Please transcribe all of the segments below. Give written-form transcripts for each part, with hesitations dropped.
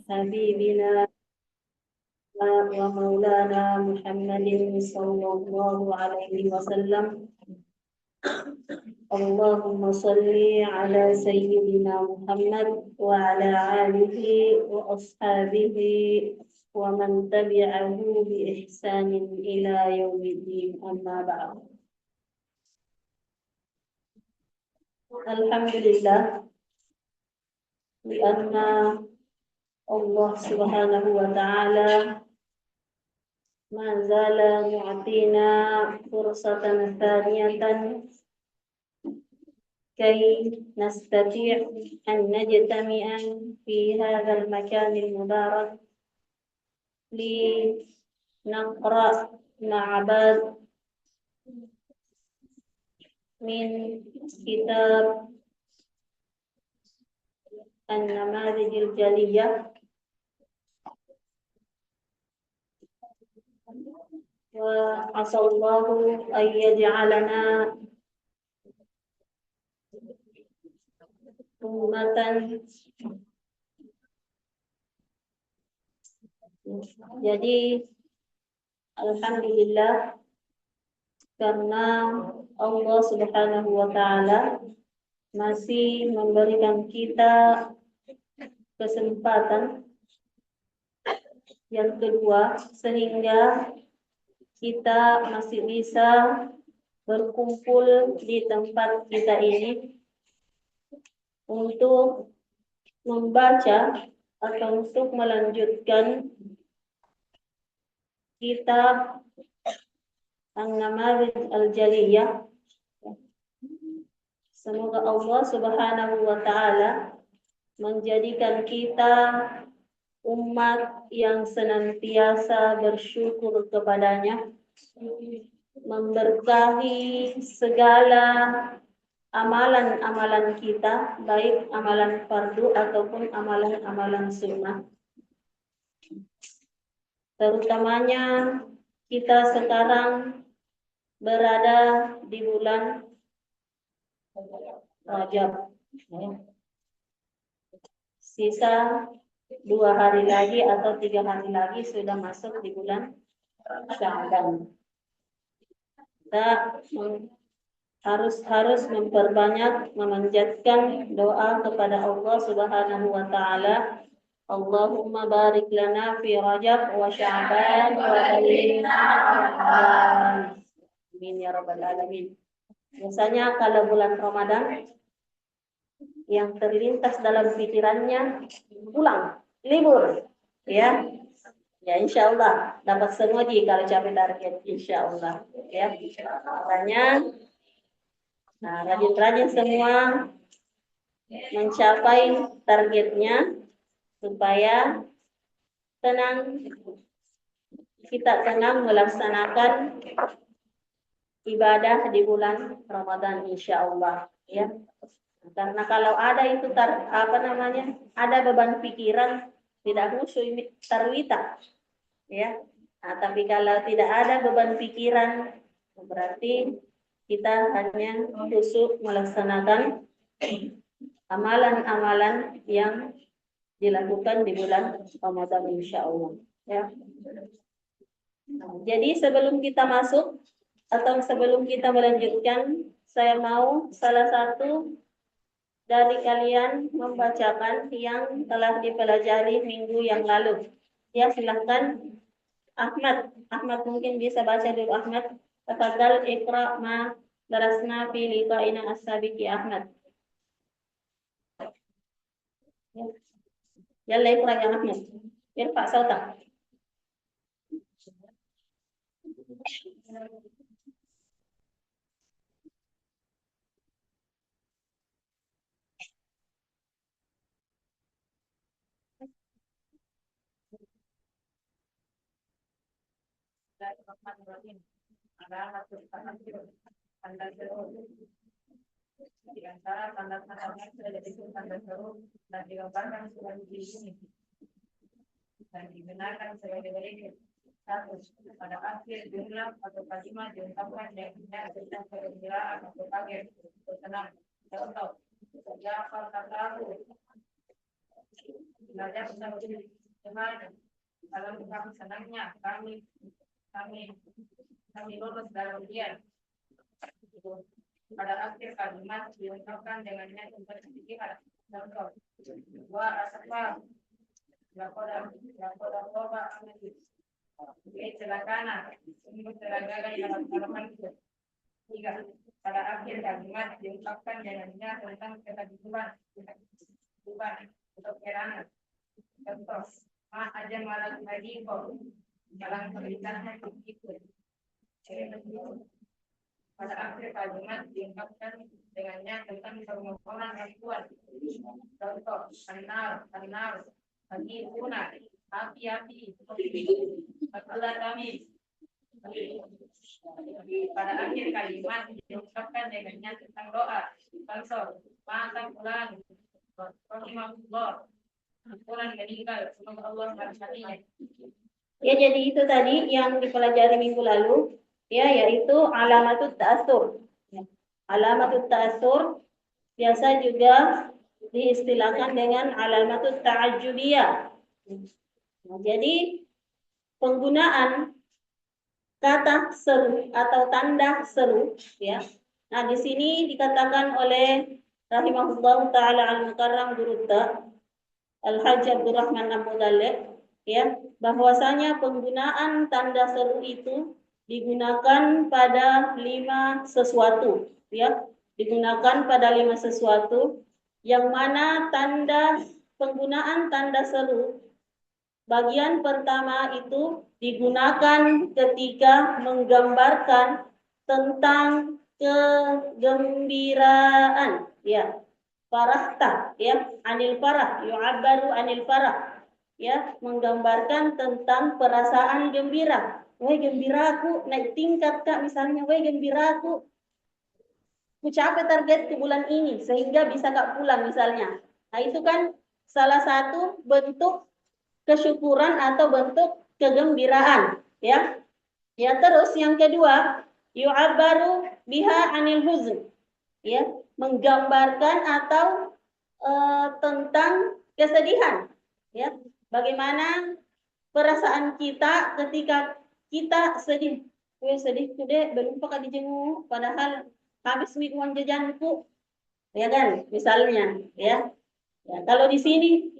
حبيبنا ومولانا محمد صلى الله عليه وسلم. اللهم صل على سيدنا محمد وعلى آله وأصحابه ومن تبعه بإحسان إلى يوم الدين. أما بعد. الحمد لله لأن الله سبحانه وتعالى ما زال يعطينا فرصة ثانية كي نستطيع أن نجتمع في هذا المكان المبارك لنقرأ مع بعض من كتاب النماذج الجلية وعسى الله أن يجعلنا أمة jadi alhamdulillah karena Allah Subhanahu wa taala masih memberikan kita kesempatan yang kedua sehingga kita masih bisa berkumpul di tempat kita ini untuk membaca atau untuk melanjutkan kitab An-Namadhij Al-Jaliyah. Semoga Allah Subhanahu wa taala menjadikan kita umat yang senantiasa bersyukur kepadanya, memberkahi segala amalan-amalan kita, baik amalan fardu ataupun amalan-amalan sunnah. Terutamanya kita sekarang berada di bulan Rajab. Sisa 2 hari lagi atau 3 hari lagi sudah masuk di bulan Sya'ban. Kita harus memperbanyak memanjatkan doa kepada Allah Subhanahu wa taala. Allahumma barik lana fi Rajab wa Sya'ban wa balighna Ramadan. Amin ya rabbal alamin. Biasanya kalau bulan Ramadan yang terlintas dalam pikirannya pulang, libur, ya. Ya insya Allah dapat semua kalau capai target, insya Allah, ya. Makanya, rajin-rajin semua mencapai targetnya supaya kita tenang melaksanakan ibadah di bulan Ramadan, insya Allah, ya. Karena kalau ada itu ada beban pikiran, tidak khusyuk tarwita, ya. Tapi kalau tidak ada beban pikiran, berarti kita hanya khusyuk melaksanakan amalan-amalan yang dilakukan di bulan Ramadan, insya Allah, ya. Jadi sebelum kita masuk atau sebelum kita melanjutkan, saya mau salah satu dari kalian membacakan yang telah dipelajari minggu yang lalu. Ya, silahkan Ahmad. Ahmad mungkin bisa baca dulu, Ahmad. Tafadhal iqra ma darasna fi liqa'ina as-sabiqi, Ahmad. Yalla iqra ya Ahmad. Irfa sautak. Di antara tanda-tandanya sudah disebut tanda seru dan digambarkan sebagai ini dan dibenarkan sebagai berikut. 1. Pada akhir jumlah atau kalimat diungkapkan dengan tentang perkiraan atau kaget atau senang. Contoh, sejak kata tahu belajar tentang Tuhan. Dalam kami senangnya kami lulus dalam ujian. Pada akhir kalimat diungkapkan dengannya untuk istihad. Contoh, wa asfa lakoda koba amati. Celakana, sungguh celaka dalam harapanku. Tiga, pada akhir kalimat diungkapkan dengannya tentang ketakutan untuk kerana. Contoh, ma aja malam lagi kok jalan perintahnya ikut. Pada akhir kalimat diungkapkan dengannya tentang permohonan ampun. Contoh, kenal, lagi punah, api, aturan kami. Pada akhir kalimat diungkapkan dengannya tentang doa. Contoh, makan pulang, rahimahullah, Quran meninggal, semoga Allah merahmatinya. Ya, jadi itu tadi yang dipelajari minggu lalu, ya, yaitu alamatut ta'assur. Alamatut ta'assur biasa juga diistilahkan dengan alamatut ta'ajjubiyah. Jadi penggunaan kata seru atau tanda seru, ya. Nah, di sini dikatakan oleh rahimahullah taala al-mukarram guru Al-Hajj Abdurrahman Abu Dalek, ya, bahwasanya penggunaan tanda seru itu digunakan pada 5 sesuatu, ya. Digunakan pada 5 sesuatu yang mana penggunaan tanda seru bagian pertama itu digunakan ketika menggambarkan tentang kegembiraan, ya. Farahta, ya, anil farah, yu'abbaru anil farah, ya, menggambarkan tentang perasaan gembira. Wah, gembiraku naik tingkat, Kak, misalnya. Wah, gembiraku, ku capai target di bulan ini sehingga bisa Kak pulang misalnya. Nah, itu kan salah satu bentuk kesyukuran atau bentuk kegembiraan, ya. Ya, terus yang kedua, yu'abbaru biha anil huzn, ya, menggambarkan atau tentang kesedihan, ya. Bagaimana perasaan kita ketika kita sedih. Sedih kude belum pakai dijenguk padahal habis uang jajanku, ya kan, misalnya, ya. Ya, kalau di sini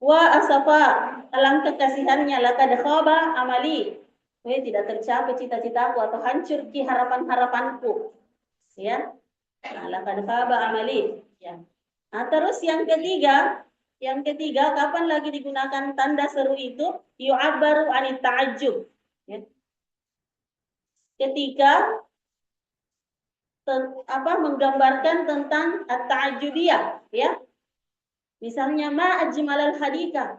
wa asafa, alangkah kasihannya, laqad khaba amali, tidak tercapai cita-citaku atau hancur ki harapan-harapanku, ya. Nah, laqad khaba amali, ya. Nah, terus yang ketiga kapan lagi digunakan tanda seru itu? Yu'abbaru anit ta'ajjub, ya. Ketika menggambarkan tentang at-ta'ajjubiyah, ya. Misalnya ma ajmalal hadika,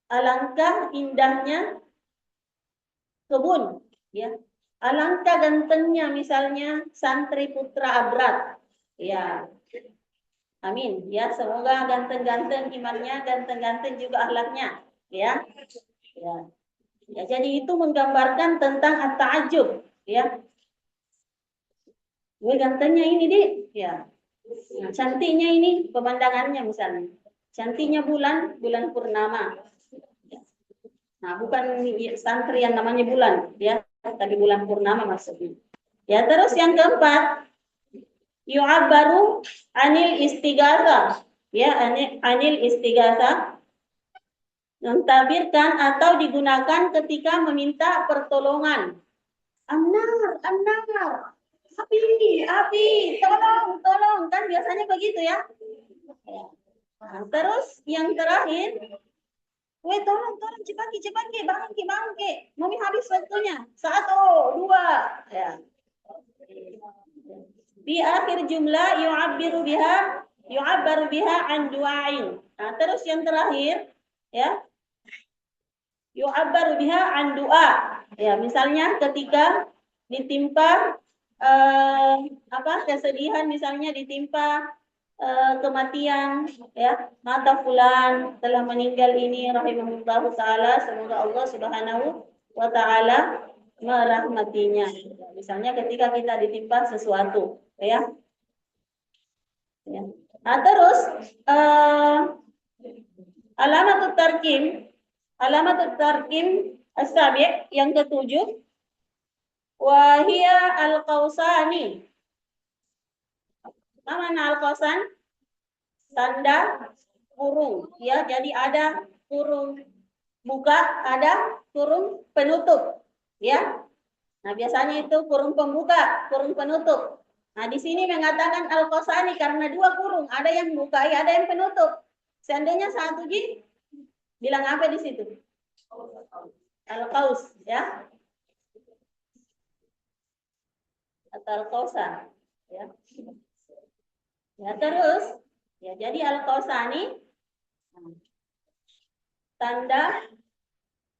alangkah indahnya kebun, ya. Alangkah gantengnya misalnya santri putra Abrat, ya. Amin, ya, semoga ganteng-ganteng imannya, ganteng-ganteng juga akhlaknya, ya. Ya. Ya, jadi itu menggambarkan tentang at-ta'ajjub, ya. Gue gantengnya ini, Dik, ya. Nah, cantiknya ini pemandangannya misalnya. Cantiknya bulan purnama. Nah, bukan santri yang namanya bulan, ya, tapi bulan purnama maksudnya. Ya, terus yang keempat, yu'abbaru anil istighatha, ya, anil istighatha, mentabirkan atau digunakan ketika meminta pertolongan. Amnar, api, tolong, kan biasanya begitu, ya. Nah, terus yang terakhir, tolong, cepat, bangke, mami habis waktunya. 1, 2, ya. Di akhir jumlah yu'abbaru biha an du'ain. Nah, terus yang terakhir, ya, yu'abbaru biha an du'a. Ya, misalnya ketika ditimpa kesedihan, misalnya ditimpa kematian, ya, mata fulan telah meninggal ini rahimahullahu taala, semoga Allah Subhanahu wa taala merahmatinya. Misalnya ketika kita ditimpa sesuatu, ya. Ya. Nah, terus Alamatut tarkim, alamatut tarkim as-sabi' yang ketujuh, wahia al-qausani. Apa mana al-qausan? Tanda kurung, ya. Jadi ada kurung buka, ada kurung penutup, ya. Nah, biasanya itu kurung pembuka, kurung penutup. Nah, di sini mengatakan al-qausani karena dua kurung, ada yang buka, ada yang penutup. Seandainya satu ji, bilang apa di situ? Al-qaus, ya. Atau al-qausan, ya. Ya, terus ya, jadi al-qausani tanda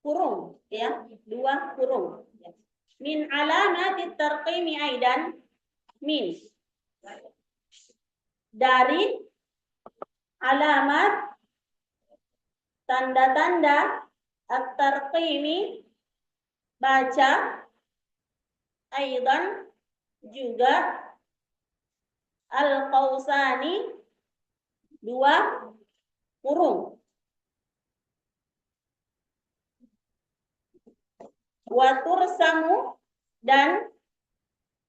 kurung, ya, dua kurung. Min alamatit tarqimi aidan, min dari alamat tanda-tanda at-tarqimi baca, aidan juga, al-qausani dua kurung. Watur samu dan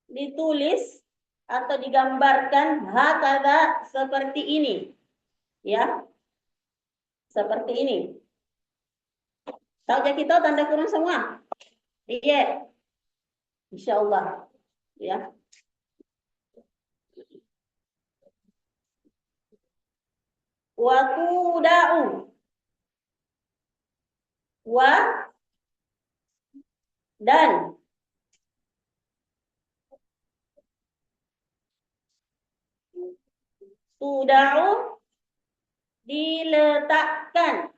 ditulis atau digambarkan hakada seperti ini, ya, seperti ini. Tahu kita tanda kurung semua? Iya, insya Allah, ya. Watudau wa dan tudau diletakkan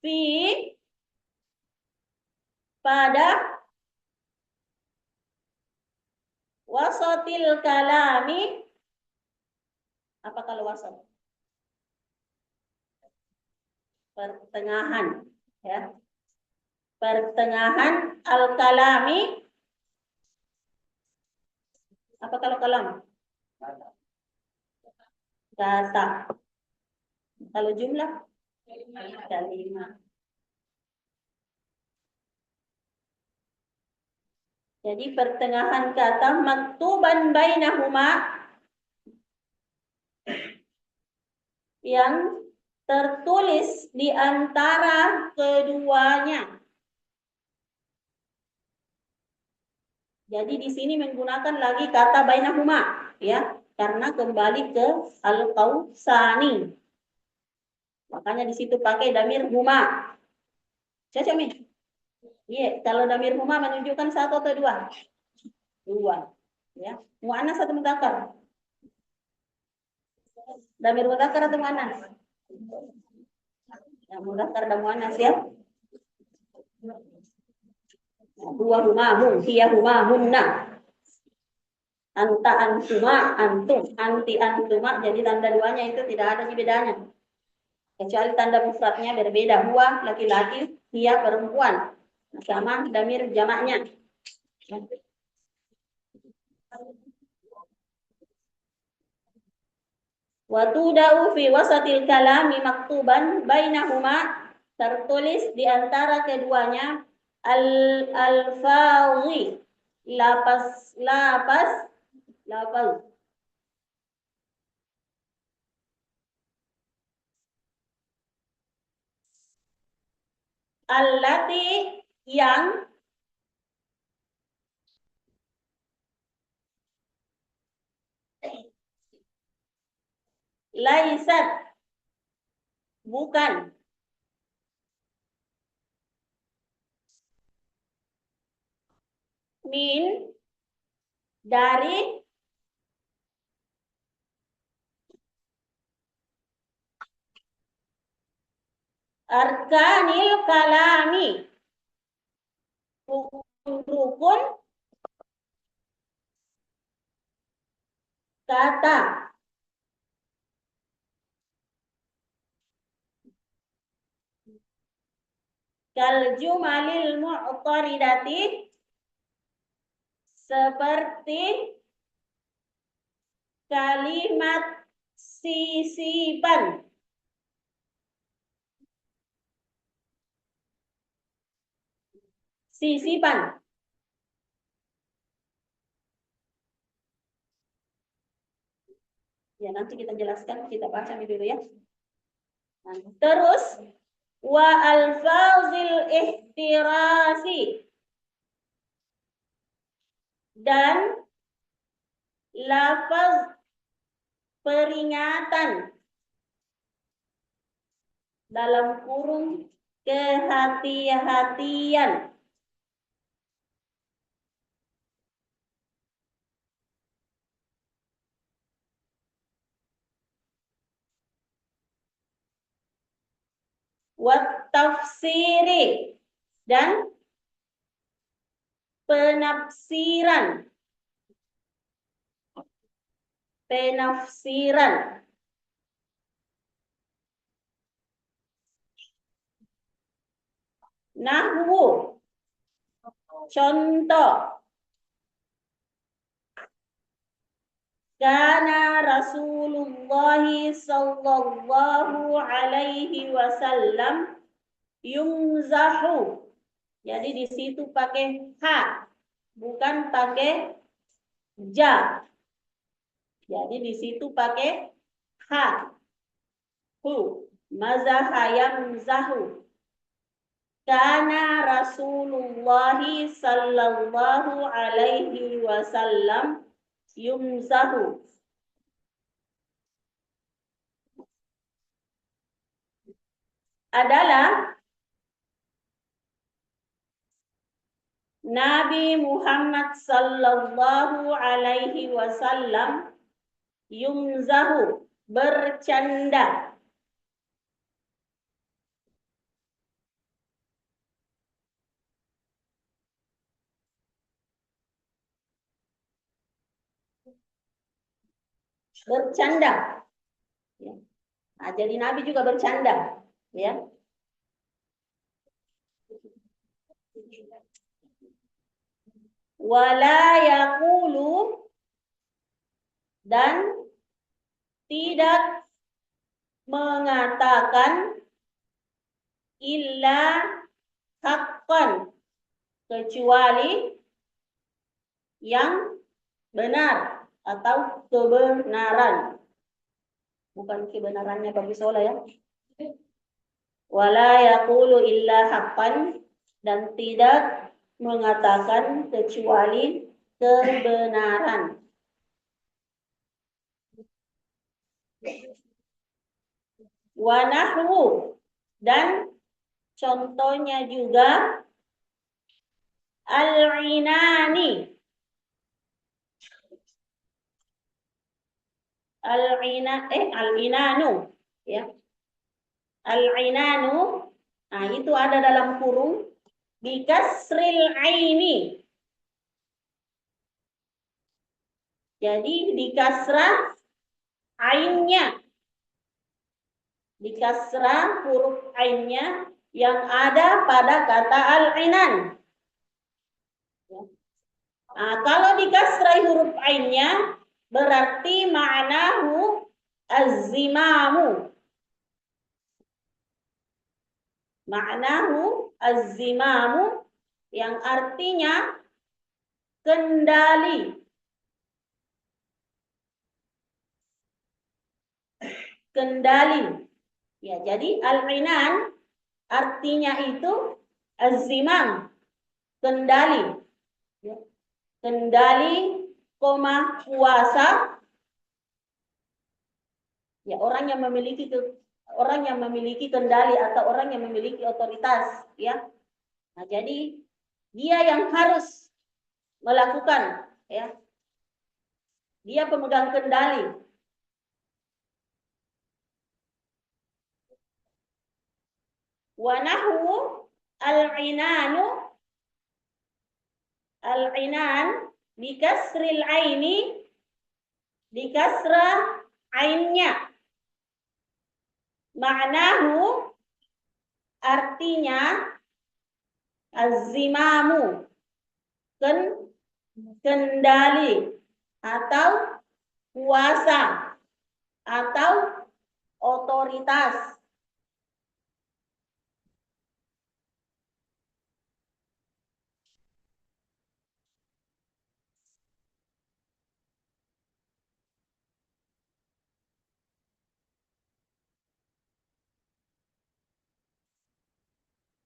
fi pada wasatil kalami. Apa kalau wasat? Pertengahan, ya. Pertengahan al-kalami. Apa kalau kalam? Kata. Kalau jumlah? Kalimat. Jadi pertengahan kata maktuban bainahuma, yang tertulis di antara keduanya. Jadi di sini menggunakan lagi kata bainahuma, ya, karena kembali ke al-qausani. Makanya di situ pakai damir huma. Cocok, Mi? Iya, kalau damir huma menunjukkan satu atau dua? Dua, ya. Muannas atau mudzakkar? Damir mudzakkar atau muannas? Yang mudzakkar dan muannas, ya. Dua huma hum, hiya huma hunna. Anta antuma antum, anti antuma, jadi tanda duanya itu tidak ada bedanya. Kecuali tanda mufradnya berbeda, huwa laki-laki, hiya perempuan. Sama damir jamaknya. Wa tudau fi wasatil kalami maktuban bainahuma, tertulis di antara keduanya al-alfazi, lafaz allati yang laisat bukan min dari arkanil kalami, rukun kata. Kal jumalil mu'taridati, seperti kalimat sisipan. Sisipan. Ya, nanti kita jelaskan, kita baca dulu ya. Nah, terus wa alfazil ihtirasi, dan lafaz peringatan dalam kurung kehati-hatian. Wat tafsiri, dan penafsiran. Penafsiran. Nahwu, contoh. Kana Rasulullah sallallahu alaihi wasallam yumzahu. Jadi di situ pakai ha, bukan pakai ja. Jadi di situ pakai ha. Hu. Mazaha yamzahu. Kana Rasulullah sallallahu alaihi wasallam yumzahu. Adalah Nabi Muhammad sallallahu alaihi wasallam yumzahu, bercanda. Bercanda. Ya. Nah, jadi Nabi juga bercanda, ya. Wala yaqulu, dan tidak mengatakan illa haqqan, kecuali yang benar atau kebenaran. Bukan kebenarannya bagi sholat ya. Wala yaqulu illa haqqan, dan tidak mengatakan kecuali kebenaran. Wa nahwu, dan contohnya juga al-inani. Al-inanu, ya. Al-inanu, nah itu ada dalam kurung bikasril aini. Jadi dikasrah ainnya. Dikasrah huruf ainnya yang ada pada kata al-inan. Nah, kalau dikasrah huruf ainnya berarti ma'nahu az-zimamu. Ma'nahu az-zimamu, yang artinya kendali. Kendali. Ya, jadi al-inan artinya itu az-zimam, kendali. Ya. Kendali, kuasa. Ya, orang yang memiliki kendali atau orang yang memiliki otoritas, ya. Nah, jadi dia yang harus melakukan, ya. Dia pemegang kendali. Wa nahwu al-inan bikasril aini, dikasrah ainnya. Ma'nahu artinya az-zimamu, kendali atau kuasa atau otoritas.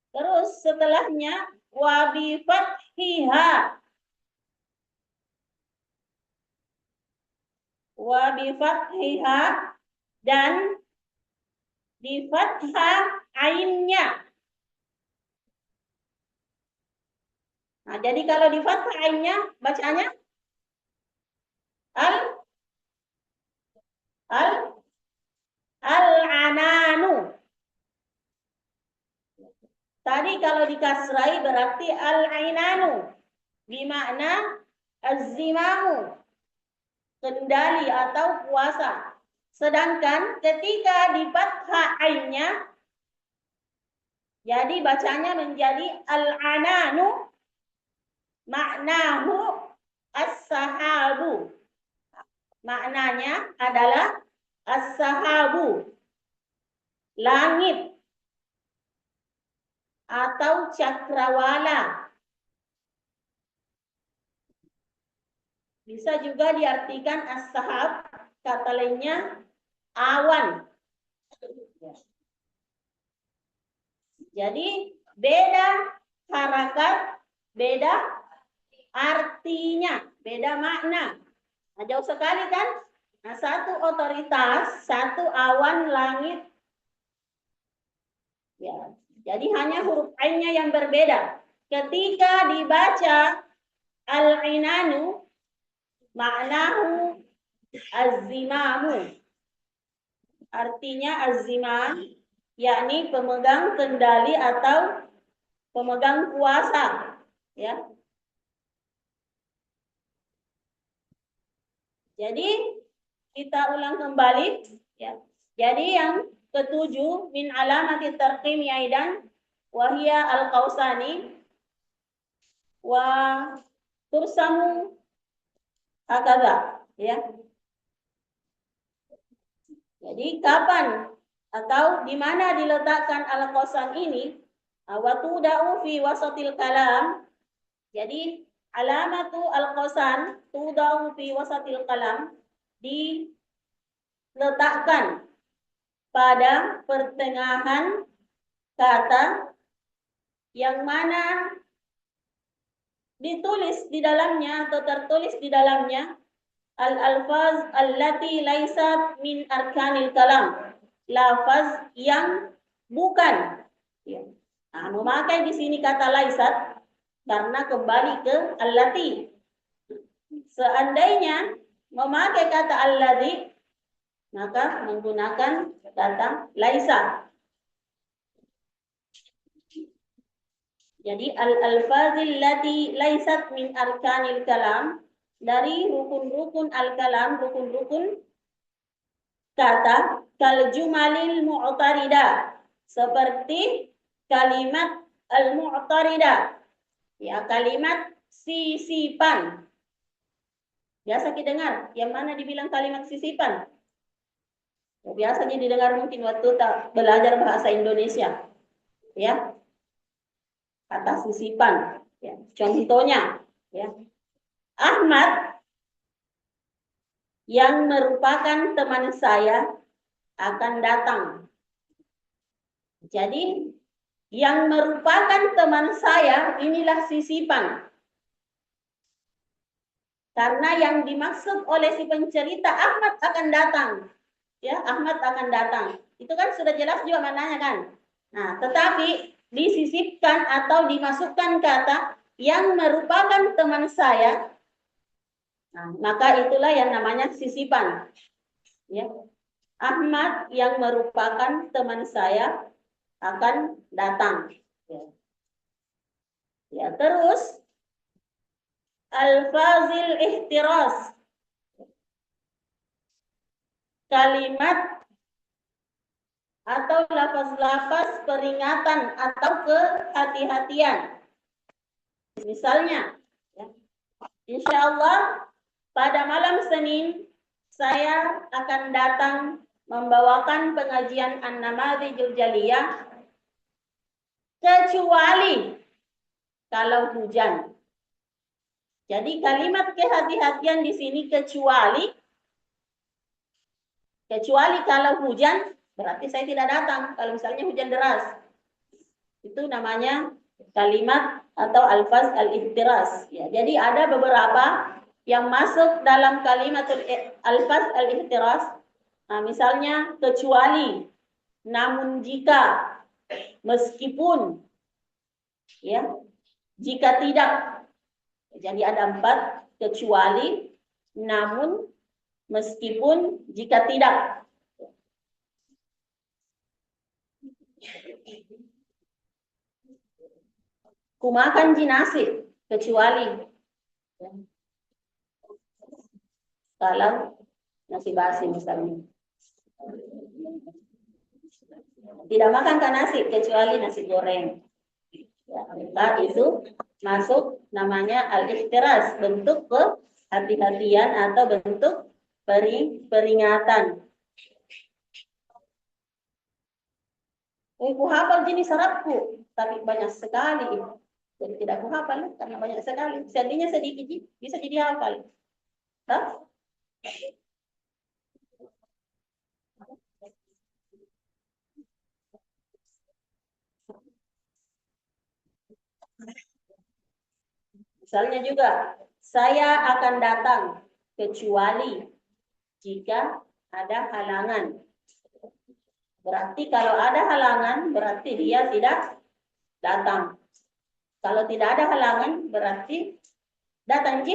Terus setelahnya wa bi fathiha. Wa bi fathiha dan di fathah ainnya. Nah, jadi kalau di fathah ainnya bacanya al al al-ananu. Tadi kalau dikasrai berarti al-ainanu. Bimakna az-zimamu, kendali atau kuasa. Sedangkan ketika di fathah ainnya, jadi bacanya menjadi al-ananu, maknahu as-sahabu. Maknanya adalah as-sahabu, langit atau cakrawala. Bisa juga diartikan as-sahab, kata lainnya awan. Jadi beda harakat, beda artinya, beda makna. Nah, jauh sekali kan? Nah, satu otoritas, satu awan langit. Ya, jadi hanya huruf ainnya yang berbeda. Ketika dibaca al-inanu, maknahu az-zimamu. Artinya az-zimam, yakni pemegang kendali atau pemegang kuasa. Ya. Jadi kita ulang kembali. Ya. Jadi yang ketujuh min alamati tarqim aidan wahia al-qausani wa tursamu hakadha, ya. Jadi kapan atau di mana diletakkan al-qausan ini? Wa tuda'u fi wasatil kalam. Jadi alamatu al-qausan tuda'u fi wasatil kalam, diletakkan pada pertengahan kata yang mana ditulis di dalamnya atau tertulis di dalamnya al-alfaz allati laisat min arkanil kalam, lafaz yang bukan. Ya. Nah, memakai di sini kata laisat karena kembali ke allati. Seandainya memakai kata alladhi, maka menggunakan kata laisa. Jadi al-alfazil lati laisat min arkanil kalam, dari rukun-rukun al-kalam, rukun-rukun kata, kal jumalil mu'tarida, seperti kalimat al-mu'tarida, ya, kalimat sisipan. Biasa kita dengar, yang mana dibilang kalimat sisipan? Ya, biasanya didengar mungkin waktu tak belajar bahasa Indonesia, ya, kata sisipan. Ya. Contohnya, ya, Ahmad yang merupakan teman saya akan datang. Jadi yang merupakan teman saya inilah sisipan. Karena yang dimaksud oleh si pencerita Ahmad akan datang. Ya, Ahmad akan datang. Itu kan sudah jelas juga maknanya kan. Nah, tetapi disisipkan atau dimasukkan kata yang merupakan teman saya. Nah, maka itulah yang namanya sisipan. Ya. Ahmad yang merupakan teman saya akan datang. Ya, ya, terus al-fazil ihtiras, kalimat atau lafaz-lafaz peringatan atau kehati-hatian. Misalnya, ya, Insya Allah pada malam Senin saya akan datang membawakan pengajian An-Namadhijul Jaliyah kecuali kalau hujan. Jadi kalimat kehati-hatian di sini kecuali kalau hujan berarti saya tidak datang. Kalau misalnya hujan deras, itu namanya kalimat atau alfaz al-ihtiras. Ya, jadi ada beberapa yang masuk dalam kalimat alfaz al-ihtiras. Nah, misalnya kecuali, namun jika, meskipun, ya, jika tidak. Jadi ada 4, kecuali, namun, meskipun, jika tidak. Kumakan nasi, kecuali kalau nasi basi misalnya. Tidak makan kan nasi, kecuali nasi goreng. Ya, maka itu masuk namanya al-ihtiras, bentuk kehati-hatian atau bentuk peringatan. Ku hafal jenis Arabku, tapi banyak sekali. Jadi tidak ku hafal karena banyak sekali. Seandainya sedikit bisa jadi hafal. Hah? Misalnya juga, saya akan datang kecuali jika ada halangan. Berarti kalau ada halangan, berarti dia tidak datang. Kalau tidak ada halangan, berarti datang.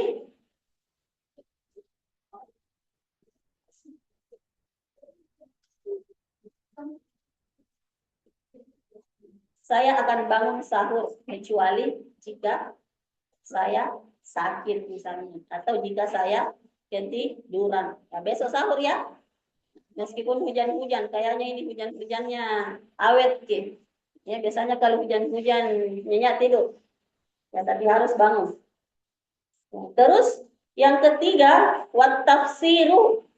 Saya akan bangun sahur kecuali jika saya sakit misalnya, atau jika saya ketiduran. Ya, besok sahur ya, meskipun hujan-hujan, kayaknya ini hujan-hujannya awet gitu. Ya, biasanya kalau hujan-hujan nyenyak tidur. Ya, tapi harus bangun. Ya, terus yang ketiga, wat tafsiru,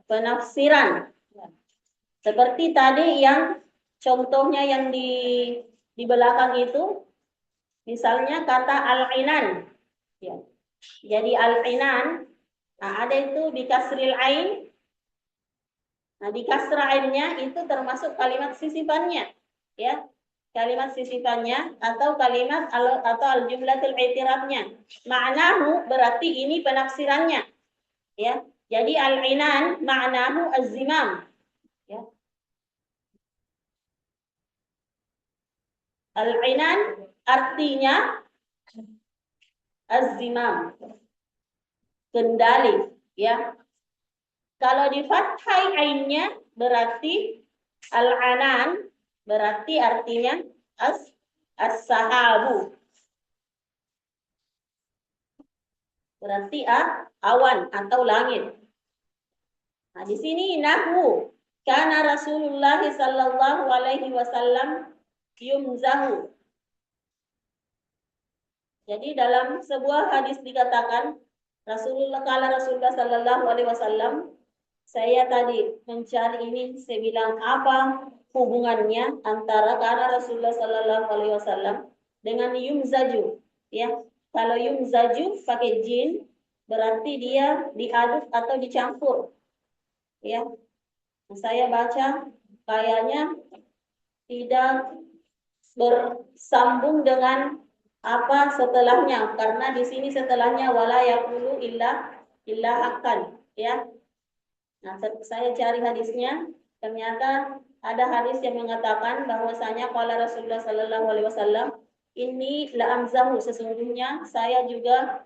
penafsiran. Ya. Seperti tadi yang contohnya yang di belakang itu, misalnya kata al-inan. Ya. Jadi al-inan, nah ada itu di kasril ain. Nah, di kasrah ainnya itu termasuk kalimat sisipannya. Ya. Kalimat sisipannya atau kalimat atau al-jumlatul i'tirafnya. Ma'nahu berarti ini penafsirannya. Ya. Jadi al-inan ma'nahu az-zimam. Ya. Al-inan artinya az-zimam, kendali, ya. Kalau di fathai ainnya berarti al-anan, berarti artinya as-sahabu. Berarti awan atau langit. Nah, di sini nahwu, karena Rasulullah sallallahu alaihi wasallam yumzahu. Jadi dalam sebuah hadis dikatakan Rasulullah sallallahu alaihi wasallam, saya tadi mencari ini, saya bilang apa hubungannya antara karena Rasulullah sallallahu alaihi wasallam dengan yumzaju, ya. Kalau yumzaju pakai jin berarti dia diaduk atau dicampur, ya. Saya baca kayaknya tidak bersambung dengan apa setelahnya, karena di sini setelahnya wala yaqulu illa haqqan, ya. Nah, saya cari hadisnya, ternyata ada hadis yang mengatakan bahwasanya qala Rasulullah sallallahu alaihi wasallam, ini la amzahu, sesungguhnya saya juga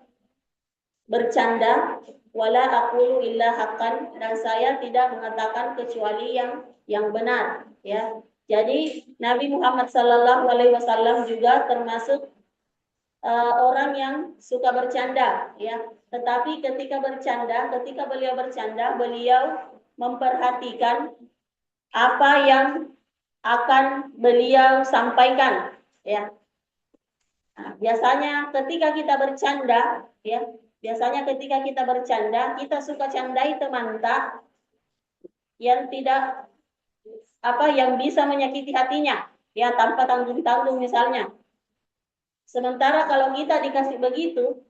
bercanda, wala aqulu illa haqqan, dan saya tidak mengatakan kecuali yang benar, ya. Jadi Nabi Muhammad sallallahu alaihi wasallam juga termasuk orang yang suka bercanda, ya. Tetapi ketika beliau bercanda, beliau memperhatikan apa yang akan beliau sampaikan, ya. Nah, biasanya ketika kita bercanda, ya, biasanya ketika kita bercanda, kita suka candai teman kita yang tidak yang bisa menyakiti hatinya, ya tanpa tanggung-tanggung misalnya. Sementara kalau kita dikasih begitu,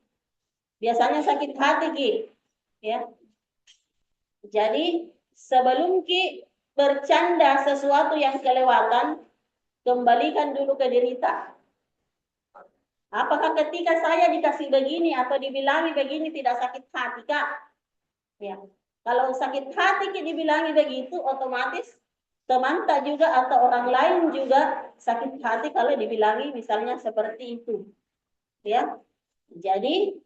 biasanya sakit hati Ki, ya. Jadi sebelum Ki bercanda sesuatu yang kelewatan, kembalikan dulu ke diri kita. Apakah ketika saya dikasih begini atau dibilangi begini tidak sakit hati, Kak? Ya. Kalau sakit hati Ki dibilangi begitu, otomatis teman tak juga atau orang lain juga sakit hati kalau dibilangi misalnya seperti itu. Ya. Jadi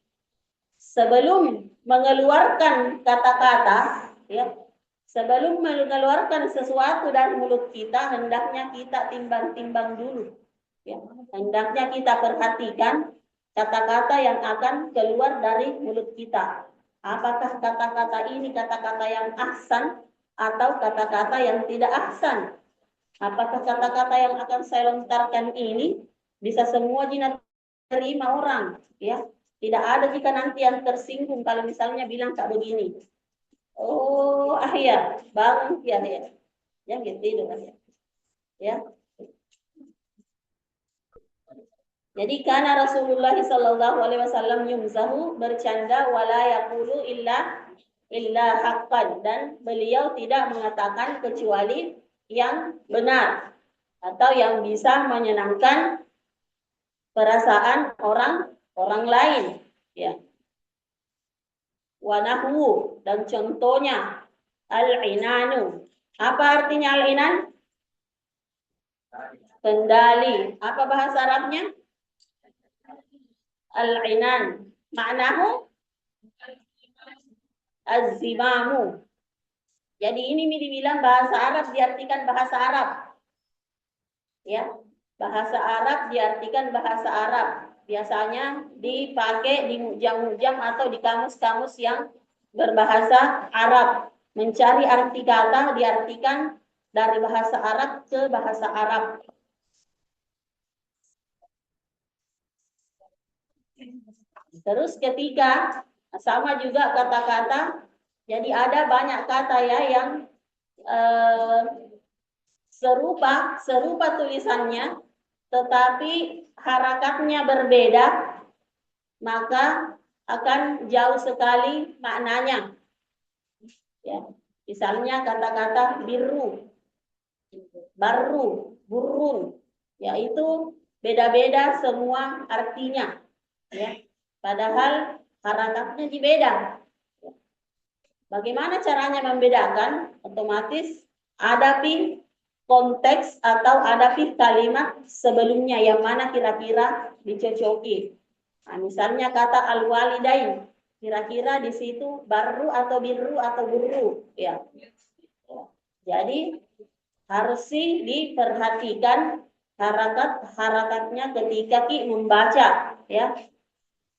sebelum mengeluarkan kata-kata, ya, sebelum mengeluarkan sesuatu dari mulut kita, hendaknya kita timbang-timbang dulu. Ya, hendaknya kita perhatikan kata-kata yang akan keluar dari mulut kita. Apakah kata-kata ini kata-kata yang ahsan atau kata-kata yang tidak ahsan? Apakah kata-kata yang akan saya lontarkan ini bisa semua jinak terima orang? Ya, tidak ada jika nanti yang tersinggung kalau misalnya bilang tak begini. Oh, ya, bangun ya, ya gitu itu kan ya. Ya. Jadi karena Rasulullah Shallallahu Alaihi Wasallam yumzahu bercanda wala yaqulu illa haqqan, dan beliau tidak mengatakan kecuali yang benar atau yang bisa menyenangkan perasaan orang lain, ya. Wanahu, dan contohnya al-inanu. Apa artinya al-inan? Kendali. Apa bahasa Arabnya? Al-inan. Maknahu az-zimamu. Jadi ini dibilang bahasa Arab diartikan bahasa Arab. Ya, bahasa Arab diartikan bahasa Arab. Biasanya dipakai di mujam-mujam atau di kamus-kamus yang berbahasa Arab. Mencari arti kata diartikan dari bahasa Arab ke bahasa Arab. Terus ketika sama juga kata-kata, jadi ada banyak kata ya yang serupa tulisannya, tetapi harakatnya berbeda, maka akan jauh sekali maknanya. Ya, misalnya kata-kata biru, baru, burun, yaitu beda-beda semua artinya. Ya, padahal harakatnya beda. Bagaimana caranya membedakan? Otomatis hadapi konteks atau hadapi kalimat sebelumnya yang mana kira-kira dicocoki. Nah, misalnya kata al-walidain, kira-kira di situ baru atau biru atau buru, ya. Jadi harus sih diperhatikan harakatnya ketika membaca, ya.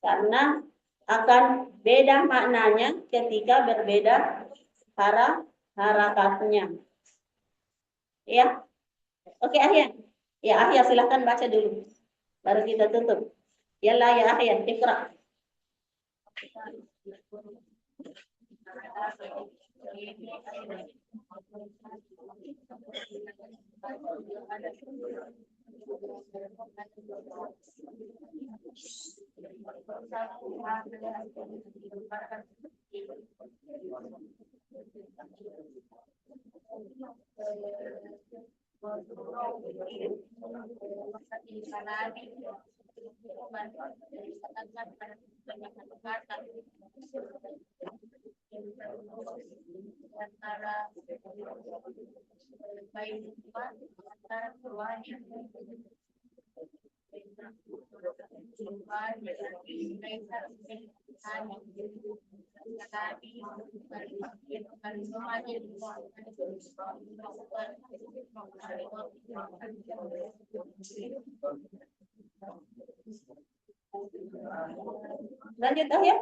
Karena akan beda maknanya ketika berbeda harakatnya. Ya, oke Ahya. Ya Ahya silahkan baca dulu, baru kita tutup. Yalah ya Ahya, ikra. Lanjut Ahya.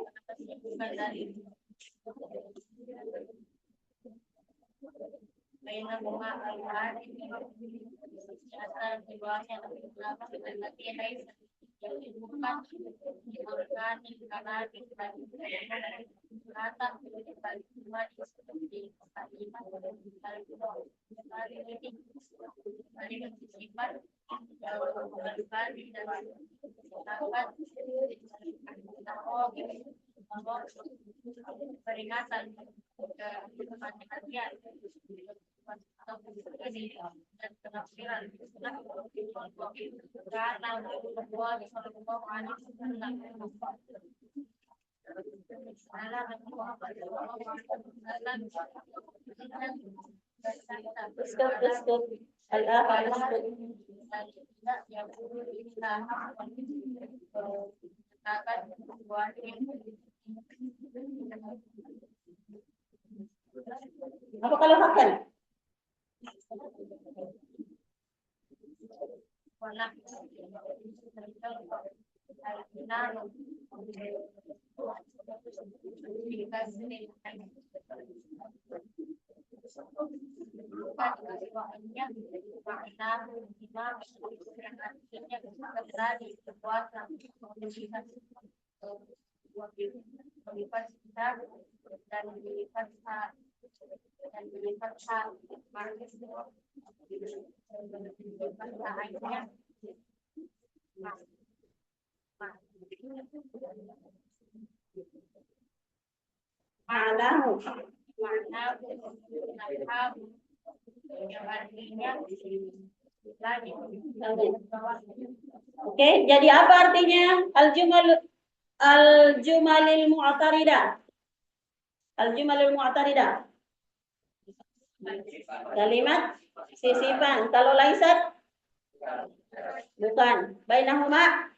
peringatan dan penafsiran karena اسكت الآخر اسكت. Apa kalau makan? Oke, jadi apa artinya al-jumalil mu'taridah? Al-jumalil mu'taridah. Kalimat sisipan. Kalau laisat bukan. Bainahuma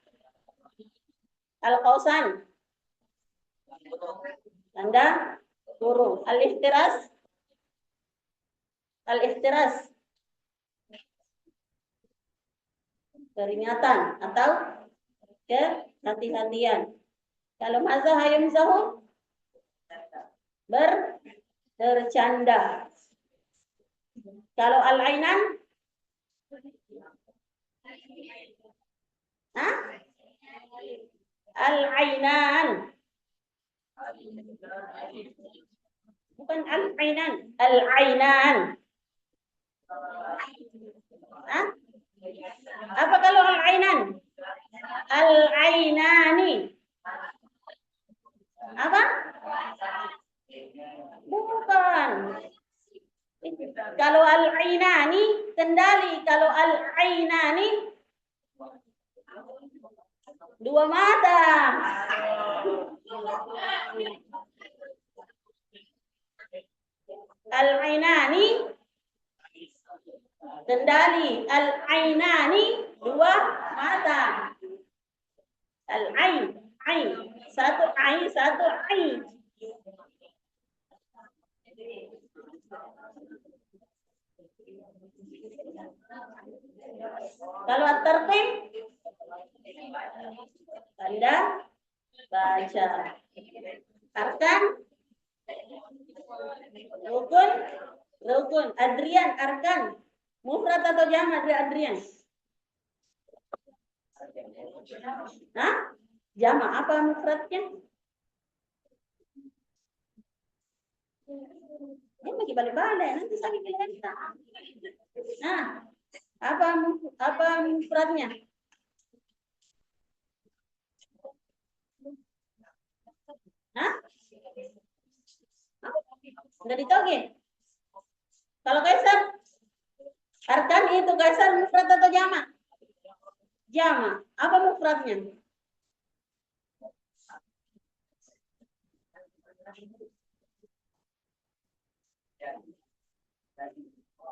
al-qausan. Tanda kurung. Al-ihtiras. Al-ihtiras. Peringatan atau kehati-hatian. Kalau mazah yumzahu bercanda. Kalau al-ainan al-ainan. Bukan al-ainan, al-ainan. Apa kalau al-ainan? Al-ainani. Apa? Bukan. Kalau al-ainani kendali, kalau al-ainani dua mata. Al-ainani kendali, al-ainani dua mata. Al-ain, ain, satu ain, satu ain. Kalau at-tartib tanda baca. Arkan rukun, rukun. Adrian, arkan mufrad atau jamak Adrian? Jamak apa mufradnya? Dia bagi balik-balik nanti sakit kita. Apa mufradnya? Udah ditoge. Kalau kaisar, arkan itu kaisar mufrad atau jamak? Jamak. Apa mufradnya?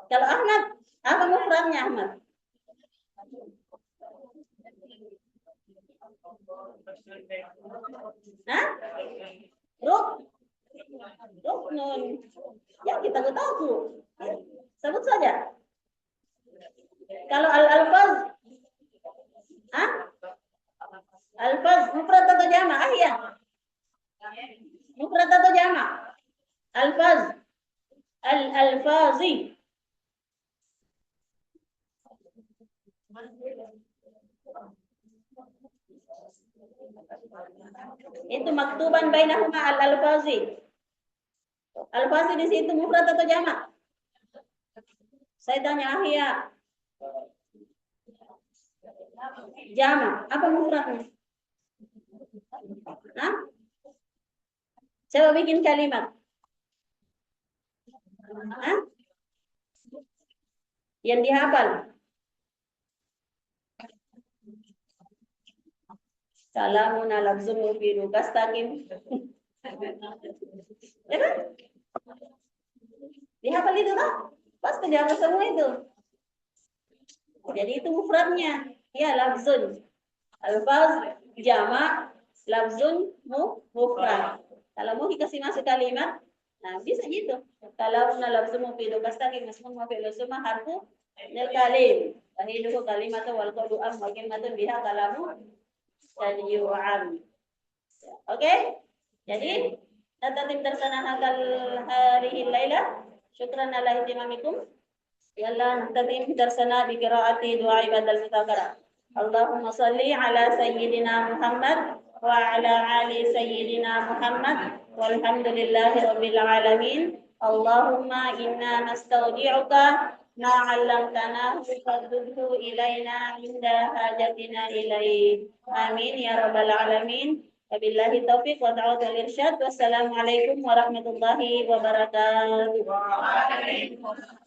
Kalau Ahmad, apa mufradnya Ahmad? Ruknun. Ya kita tahu. Sebut saja. Kalau al-alfaz, alfaz mufrad atau jamak? Ya. Mufrad atau jamak? Alfaz. Al-alfazi. Itu maktuban bainahuma al-alfazi. Alfazi di situ mufrad atau jamak? Saya tanya Ahya. Jamak. Apa mufradnya? Hah? Coba bikin kalimat. Hah? Yang dihafal. Salamun ala mufidu kastaqim. Ya kan? Dihafal itu kan? Pasti dihafal semua itu. Jadi itu mufradnya. Ya, lafzun. Alfaz jamak, lafzun mufrad. Kalau mau dikasih masuk kalimat, nah bisa gitu. Kalau lafzun mufidu kastaqim masmun mafil summa harfu nil kalim. Tahiduhu kalimatu wal qawlu am wa kalimatun biha kalamu tajiyu'an. Oke? Jadi tertib tersana hakal hari laila. Syukran ala ihtimamikum. Yalla nahtadim tersana bi qiraati du'a ibadal mutaqara. Allahumma salli ala sayyidina Muhammad wa ala ali sayyidina Muhammad walhamdulillahi rabbil alamin. Allahumma inna nastaudi'uka ma 'allamtana fardudhu ilaina inda hajatina ilaih. Amin ya rabbal alamin. Wabillahi taufiq wa ta'ala irsyad. Wassalamualaikum warahmatullahi wabarakatuh. Waalaikumsalam.